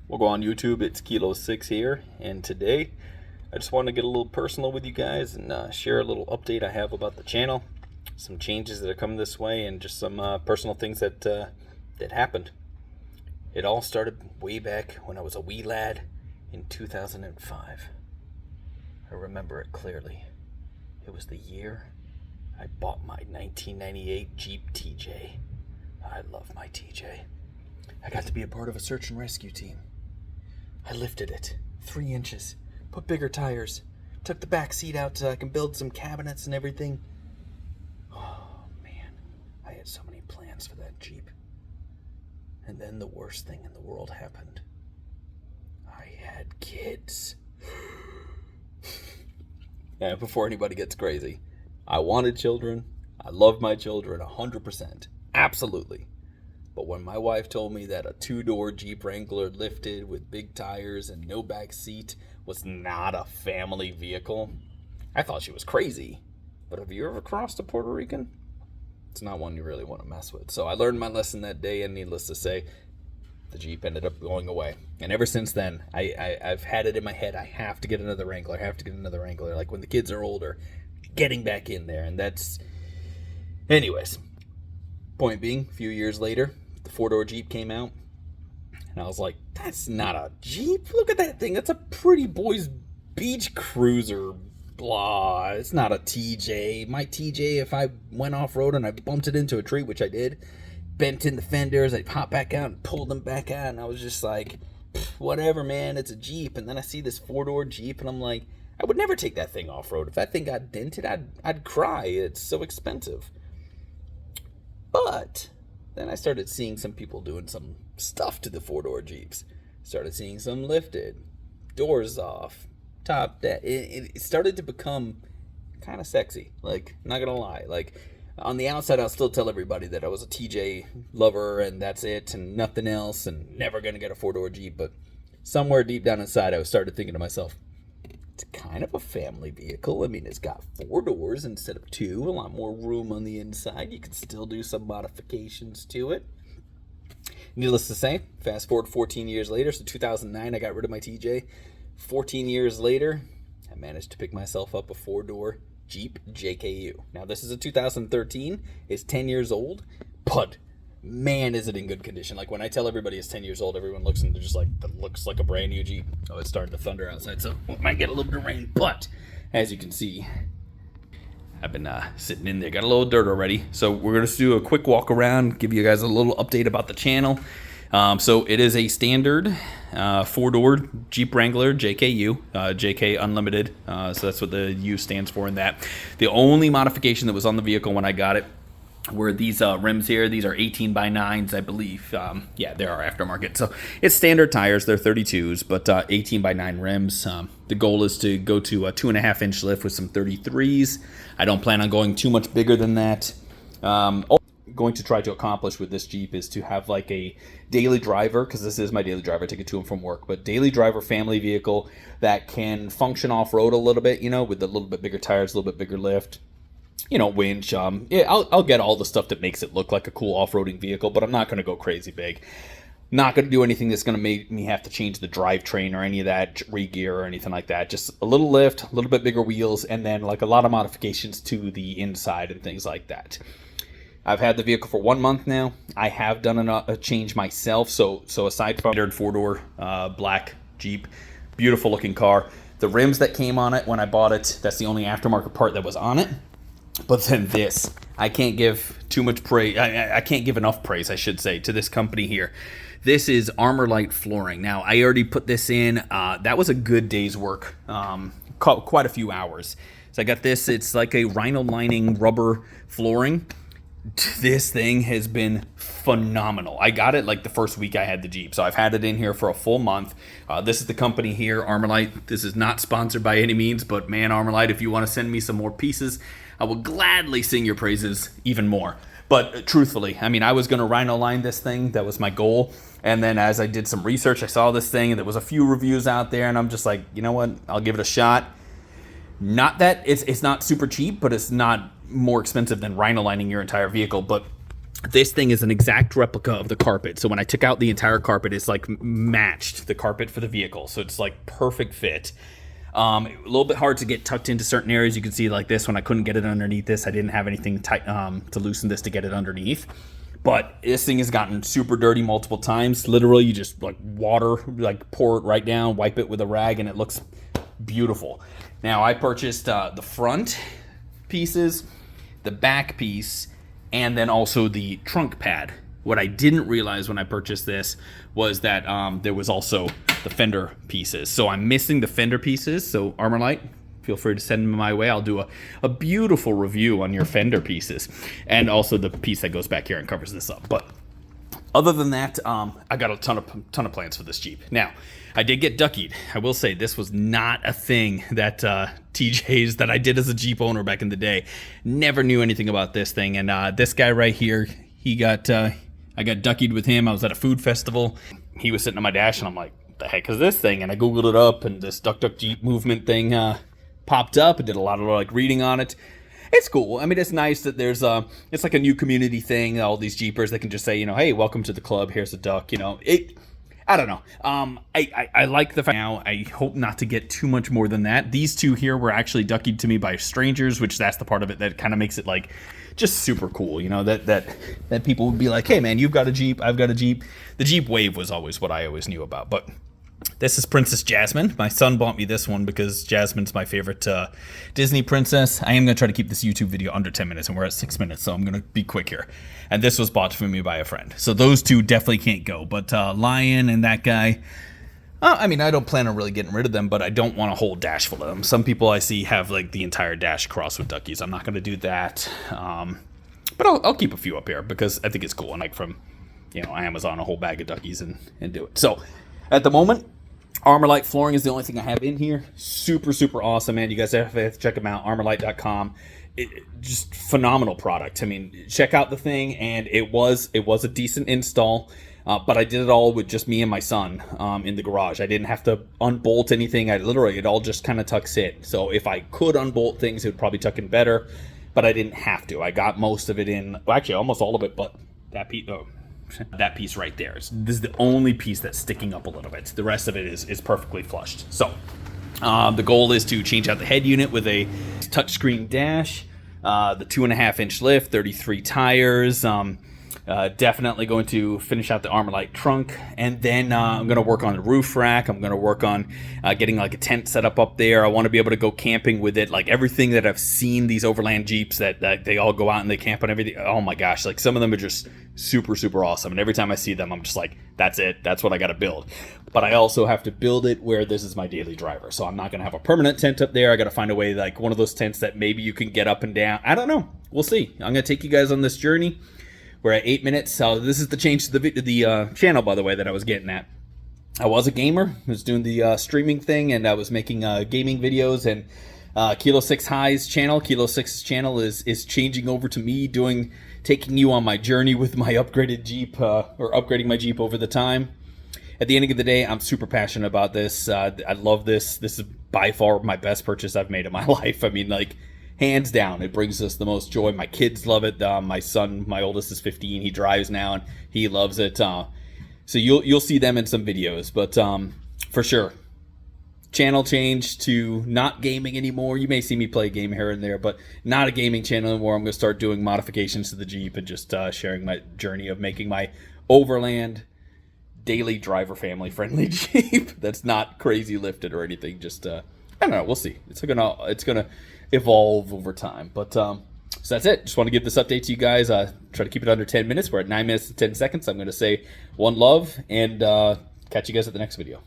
We'll go on YouTube. It's Kilo6 here, and today I just wanted to get a little personal with you guys and share a little update I have about the channel, some changes that are coming this way, and just some personal things that happened. It all started way back when I was a wee lad in 2005. I remember it clearly. It was the year I bought my 1998 Jeep TJ. I love my TJ. I got to be a part of a search and rescue team. I lifted it 3 inches, put bigger tires, took the back seat out so I can build some cabinets and everything. Oh man, I had so many plans for that Jeep. And then the worst thing in the world happened. I had kids. And before anybody gets crazy, I wanted children. I love my children 100%. Absolutely. But when my wife told me that a 2-door Jeep Wrangler lifted with big tires and no back seat was not a family vehicle, I thought she was crazy. But have you ever crossed a Puerto Rican? It's not one you really want to mess with. So I learned my lesson that day, and needless to say, the Jeep ended up going away. And ever since then, I've had it in my head, I have to get another Wrangler, like when the kids are older, getting back in there. And that's... Anyways, point being, a few years later, the 4-door Jeep came out, and I was like, that's not a Jeep. Look at that thing. That's a pretty boy's beach cruiser. Blah. It's not a TJ. My TJ, if I went off-road and I bumped it into a tree, which I did, bent in the fenders, I'd pop back out and pulled them back out, and I was just like, whatever, man, it's a Jeep. And then I see this 4-door Jeep, and I'm like, I would never take that thing off-road. If that thing got dented, I'd cry. It's so expensive. But then I started seeing some people doing some stuff to the 4-door Jeeps. Started seeing some lifted, doors off, top deck. It started to become kind of sexy. Like, not gonna lie. Like, on the outside, I'll still tell everybody that I was a TJ lover and that's it and nothing else and never gonna get a 4-door Jeep. But somewhere deep down inside, I started thinking to myself, it's kind of a family vehicle. I mean, it's got 4 doors instead of 2, a lot more room on the inside. You can still do some modifications to it. Needless to say, fast forward 14 years later, so 2009, I got rid of my TJ. 14 years later, I managed to pick myself up a 4-door Jeep JKU. Now, this is a 2013. It's 10 years old, but man, is it in good condition. Like, when I tell everybody it's 10 years old, everyone looks and they're just like, that looks like a brand new Jeep. Oh, it's starting to thunder outside, so it might get a little bit of rain. But as you can see, I've been sitting in there, got a little dirt already. So we're going to do a quick walk around, give you guys a little update about the channel. So it is a standard 4-door Jeep Wrangler JKU, JK Unlimited. So that's what the U stands for in that. The only modification that was on the vehicle when I got it were these rims here. These are 18 by 9s, I believe. Yeah, they are aftermarket. So it's standard tires. They're 32s, but 18 by 9 rims. The goal is to go to a 2.5-inch lift with some 33s. I don't plan on going too much bigger than that. Going to try to accomplish with this Jeep is to have like a daily driver, because this is my daily driver, I take it to and from work, but daily driver family vehicle that can function off-road a little bit, you know, with a little bit bigger tires, a little bit bigger lift. You know, winch. Yeah, I'll get all the stuff that makes it look like a cool off-roading vehicle, but I'm not going to go crazy big. Not going to do anything that's going to make me have to change the drivetrain or any of that, re-gear or anything like that. Just a little lift, a little bit bigger wheels, and then like a lot of modifications to the inside and things like that. I've had the vehicle for 1 month now. I have done a change myself. So aside from standard 4-door black Jeep, beautiful looking car. The rims that came on it when I bought it, that's the only aftermarket part that was on it. But then this, I can't give too much praise. I can't give enough praise, I should say, to this company here. This is Armorlite flooring. Now, I already put this in. That was a good day's work, quite a few hours. So I got this. It's like a rhino lining rubber flooring. This thing has been phenomenal. I got it like the first week I had the Jeep, so I've had it in here for a full month. This is the company here, Armorlite. This is not sponsored by any means, but man, Armorlite, if you want to send me some more pieces, I will gladly sing your praises even more. But truthfully, I mean, I was going to rhino line this thing. That was my goal. And then as I did some research, I saw this thing, and there was a few reviews out there, and I'm just like, you know what? I'll give it a shot. Not that it's not super cheap, but it's not more expensive than rhino lining your entire vehicle. But This thing is an exact replica of the carpet. So when I took out the entire carpet, it's like matched the carpet for the vehicle. So it's like perfect fit. A little bit hard to get tucked into certain areas. You can see like this, when I couldn't get it underneath this, I didn't have anything tight to loosen this to get it underneath. But this thing has gotten super dirty multiple times. Literally, you just like water, like pour it right down, wipe it with a rag, and it looks beautiful. Now I purchased the front pieces, the back piece, and then also the trunk pad. What I didn't realize when I purchased this was that there was also the fender pieces. So I'm missing the fender pieces. So Armorlight, feel free to send them my way. I'll do a beautiful review on your fender pieces, and also the piece that goes back here and covers this up. But other than that, I got a ton of plans for this Jeep. Now, I did get duckied. I will say this was not a thing that TJ's that I did as a Jeep owner back in the day. Never knew anything about this thing. And this guy right here, I got duckied with him. I was at a food festival. He was sitting on my dash, and I'm like, what the heck is this thing? And I Googled it up, and this Duck Duck Jeep movement thing popped up. I did a lot of like reading on it. It's cool. I mean, it's nice that there's it's like a new community thing. All these Jeepers that can just say, you know, hey, welcome to the club. Here's a duck. You know, I don't know. I like the fact now. I hope not to get too much more than that. These two here were actually duckied to me by strangers, which that's the part of it that kind of makes it like just super cool. You know, that people would be like, hey man, you've got a Jeep, I've got a Jeep. The Jeep Wave was always what I always knew about, but. This is Princess Jasmine. My son bought me this one because Jasmine's my favorite Disney princess. I am going to try to keep this YouTube video under 10 minutes, and we're at 6 minutes, so I'm going to be quick here. And this was bought for me by a friend. So those two definitely can't go. But Lion and that guy, I mean, I don't plan on really getting rid of them, but I don't want a whole dash full of them. Some people I see have like the entire dash crossed with duckies. I'm not going to do that. But I'll keep a few up here because I think it's cool. And like from, you know, Amazon, a whole bag of duckies and do it. So at the moment, Armorlight flooring is the only thing I have in here. Super, super awesome, man. You guys have to check them out, armorlight.com. Just phenomenal product. I mean, check out the thing, and it was a decent install, but I did it all with just me and my son in the garage. I didn't have to unbolt anything. It all just kind of tucks in. So if I could unbolt things, it would probably tuck in better, but I didn't have to. I got most of it in, well, actually almost all of it, but that piece, that piece right there. This is the only piece that's sticking up a little bit. The rest of it is perfectly flushed. So the goal is to change out the head unit with a touchscreen dash, the 2.5-inch lift, 33 tires. Definitely going to finish out the Armorlight trunk, and then I'm going to work on the roof rack. I'm going to work on getting like a tent set up there. I want to be able to go camping with it. Like everything that I've seen, these overland Jeeps that they all go out and they camp on everything. Oh my gosh, like some of them are just super, super awesome. And every time I see them, I'm just like, that's it. That's what I got to build. But I also have to build it where this is my daily driver. So I'm not going to have a permanent tent up there. I got to find a way, like one of those tents that maybe you can get up and down. I don't know. We'll see. I'm going to take you guys on this journey. We're at 8 minutes. So this is the change to the channel, by the way, that I was getting at. I was a gamer. I was doing the streaming thing, and I was making gaming videos. And Kilo 6 High's channel, Kilo 6's channel is changing over to me taking you on my journey with my upgraded Jeep, or upgrading my Jeep over the time. At the end of the day, I'm super passionate about this. I love this. This is by far my best purchase I've made in my life. I mean, like, hands down, it brings us the most joy. My kids love it. My son, my oldest, is 15. He drives now, and he loves it. So you'll see them in some videos. But for sure, channel change to not gaming anymore. You may see me play a game here and there, but not a gaming channel anymore. I'm going to start doing modifications to the Jeep and just sharing my journey of making my overland daily driver family friendly Jeep that's not crazy lifted or anything. Just I don't know. We'll see. It's gonna evolve over time. But so that's it. Just want to give this update to you guys. Try to keep it under 10 minutes. We're at 9 minutes and 10 seconds. I'm going to say one love, and catch you guys at the next video.